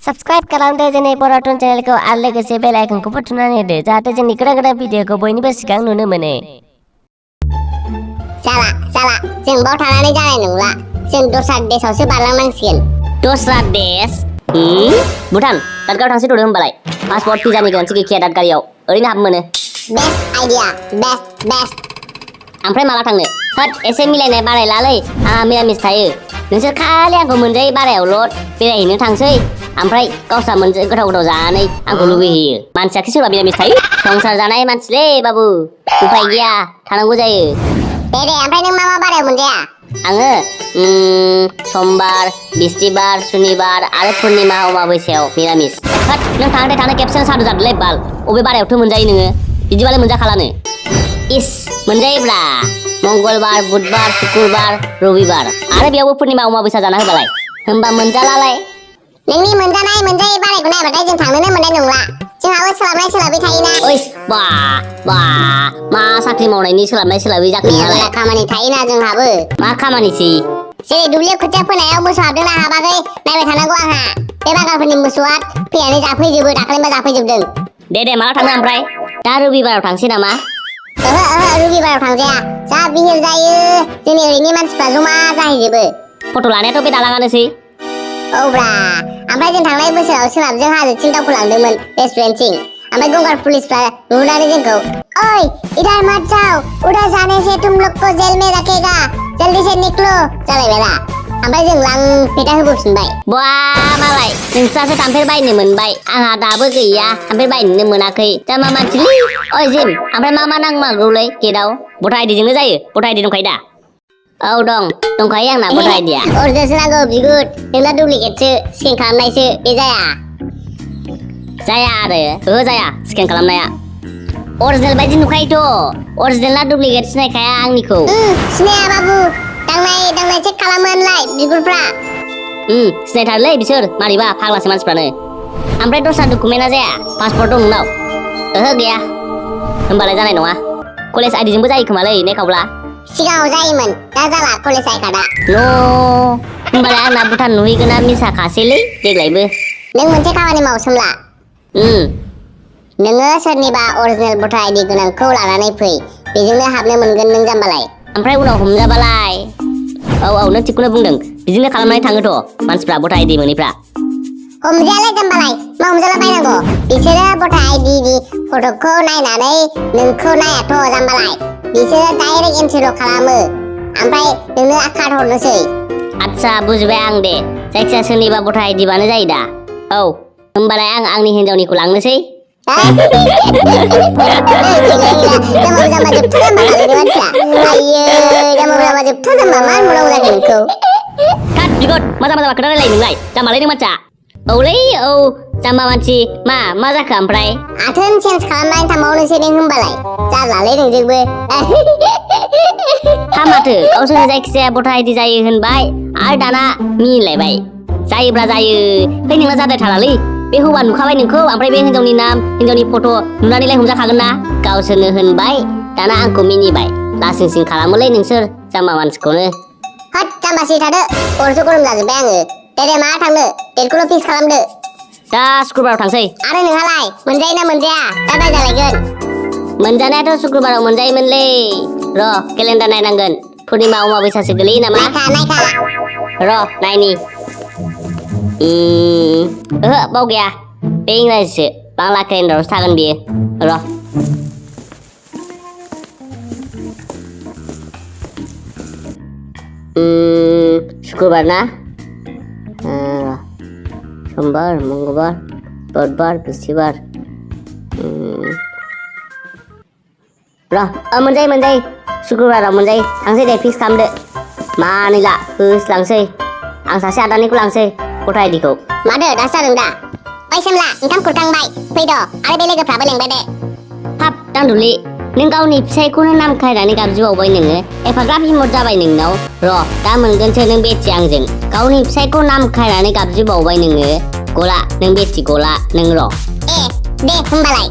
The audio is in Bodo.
Subscribe खालामदो जोंनि बर'टुन चेनेलखौ आरो लोगोसे बेल आइकनखौ थुनानै होदो जाहाथे जोंनि गोदान भिडिअखौ बयनिबो सिगां नुनो मोनो। जाला जों बाव थानानै जानाय नंला जों दस्रा देशआवसो बारलांनांसिगोन। दस्रा देश? भुटान दादगारियाव थांसै थ'दो होमबालाय। पासपर्ट भिजानि गोनांथि गैखाया दादगारियाव ओरैनो हाबनो मोनो। Best idea best. ओमफ्राय माला थांनो? होद एसे मिलायनाय बारायलालै आंहा मिरामिस थायो। नोंसोर खालि आंखौ मोनजायै बारायावल' बेरायहैनो थांसै ओमफ्राय गावस्रा मोनसे गोथाव जानानै आंखौ लुगैहोयो। मानसियाखि सोरबा मिरामिस थायो? संसार जानाय मानसिलै बाबु उफाय गैया थानांगौ जायो। दे ओमफ्राय नों मा बारायाव मोनजाया? आङो समबार बिस्थिबार सुनिबार आरो पुर्निमा अमाबैसायाव मिरामिस। होद नों थांनो खेबसेनो सादु जादोलै बाल अबे बारायावथ' मोनजायो नोङो? बिदिबालाय मोनजाखालानो। इस मोनजायोब्रा मंगलबार बुधबार शुक्रबार रबिबार आरो बेयावबो पुर्निमा अमाबैसा जाना होबालाय होमबा मोनजालालाय। नोंनि मोनजानाय मोनजायै बारायखौ नायबाथाय जों थांनोनो मोननाय नंला। जोंहाबो सोलाबै थायोना। ओइ बा मा साख्रि मावनायनि सोलाबै जाखो नोंहालाय? खामानि थायोना जोंहाबो। मा खामानिसै? जेरै दुब्लियाव खोथिया फोनायाव मोसौ हाबदोंना हाबाखै नायबाय थानांगौ आंहा। बे बागानफोरनि मोसौआ फैनानै जाफैजोबो दाखालिबो जाफैजोबदों। दे माला थाङो ओमफ्राय? दा रबिबाराव थांसै नामा? ओहो रबिबाराव थांजाया जा बिहिर जायो जोंनि ओरैनि मानसिफ्रा जमा जाहैजोबो। फट' लानायाथ' बे दालाङानोसै। औब्रा ओमफ्राय जों थांनाय बोसोराव सोनाबजों हाजोथिं दावखोलांदोंमोन रेस्टुरेन्टथिं। ओमफ्राय गंगार पुलिसफ्रा नुहुरनानै जोंखौ ओइ इधर मत जाओ उधर जाने से तुम लोग को जेल में रखेगा जल्दी से निकलो जालायबायरा। ओमफ्राय जों लांफेटा होबोफिनबाय। बा मालाय नोंस्रासो थांफेर बायनो मोनबाय आंहा दाबो गैया थांफेर बायनोनो मोनाखै। जाम्बा मानसिलै। ओइ जिम ओमफ्राय मा नांमारगौलै गेटआव? भटार आइडिजोंनो जायो। भटार आइडि दंखायो दा? औ दंखायो आंना भटार आइडिया। अरिजिनेलसो नांगौ बिगुर नोंना डुप्लिकेटसो स्केन खालामनायसो बे जाया आरो ओहो जाया स्केन खालामनाया अरिजिनेल बायदि नुखायोथ'। अरिजिनेल ना डुप्लिकेट सिनायखाया आंनिखौ। सिनाया बाबु दांनाय चेक खालामो होनलाय बिगुरफ्रा। सिनायथारलै बिसोर मारैबा फाग्लासो मानसिफ्रानो। ओमफ्राय दस्रा डकुमेन्टआ जाया? पासपर्ट दं नोंनाव? ओहो गैया। होमबालाय जानाय नङा। कलेज आइडिजोंबो जायो खोमालै नेखावब्ला। सिगाङाव जायोमोन दा जाला कलेज आइ कार्डआ। होमबालाय आंना भुटान नुहैगोना मिसाखासैलै देग्लायबो। नों मोनसे खामानि मावसोमला। नोङो सोरनिबा अरिजिनेल भटार आइडि गोनांखौ लानानै फै बेजोंनो हाबनो मोनगोन नों जाम्बालाय। ओमफ्राय उनाव हमजाबालाय? औ नों थिगखौनो बुंदों बिदिनो खालामनानै थाङोथ' मानसिफ्रा भटार आइडि मोनैफ्रा। हमजायालै जाम्बालाय मा हमजाला बायनांगौ? बिसोरो भटार आइडिनि फट'खौ नायनानै नोंखौ नायाथ' जाम्बालाय। बिसोरो डाइरेक्ट एन्ट्रिल' खालामो ओमफ्राय नोंनो कार्ड हरनोसै। आदसा बुजिबाय आं दे जायखिया सोरनिबा भटार आइडिबानो जायो दा? औ होमबालाय आं आंनि हिन्जावनिखौ लांनोसै। मा जाम्बा खोथा रायलायो नोंलाय? जाम्बालै नों मानसिया। औलै औ जाम्बा मानसि मा जाखो ओमफ्राय? आथोन चेन्ज खालामनानै थांबावनोसै नों होमबालाय जालालै नोंजोंबो। माथो गावसोरनो जायखिजाया भटार आइडि जायो होनबाय आरो दाना मिनिलायबाय। जायोब्ला जायो फै नोंना जाद्रायथारालै। बे हौवा नुखाबाय नोंखौ ओमफ्राय बे हिन्जावनि नाम हिन्जावनि फट' नुनानैलाय हमजाखागोन ना? गावसोरनो होनबाय दाना आंखौ मिनिबाय। लासिं खालामोलै नोंसोर जाम्बा मानसिखौनो। होद जाम्बासि थादो गरसो गरम जाजोब्बाय आङो। दे माला थांनो डेटखौल' फिक्स खालामदो। दा शुक्रबाराव थांसै। आरो नोंहालाय मोनजायोना मोनजाया दा जालायगोन? मोनजानायाथ' शुक्रबाराव मोनजायोमोनलै र' केलेन्डार नायनांगोन। पुर्निमा अमाबैसासो गोलैयो नामा? नायखा र' नायनि। ओहो बाव गैया बे इंराजिसो बांला केलेन्डारावसो थागोन बियो। र' शुक्रबार ना? समबार मंगलबार बुधबार बिस्थिबार मोनजायो शुक्रबाराव मोनजायो। थांसै दे फिक्स खालामदो। मानैला होस्लांसै आं सासे आदानिखौ लांसै भटार आइडिखौ। माथो दासो जादों दा? ओइ सोमला ओंखाम खुरखांबाय फैद' आरो बे लोगोफ्राबो लेंबाय दे। हाब दान्दुलि नों गावनि फिसायखौनो नाम खायनानै गाबज्रिबावबाय नोङो। एफाग्राब हिम्मत जाबाय नोंनाव। र' दा मोनगोनसो नों बेथि आंजों। गावनि फिसायखौ नाम खायनानै गाबज्रिबावबाय नोङो। गला नों बेथि गला नों र'। दे होमबालाय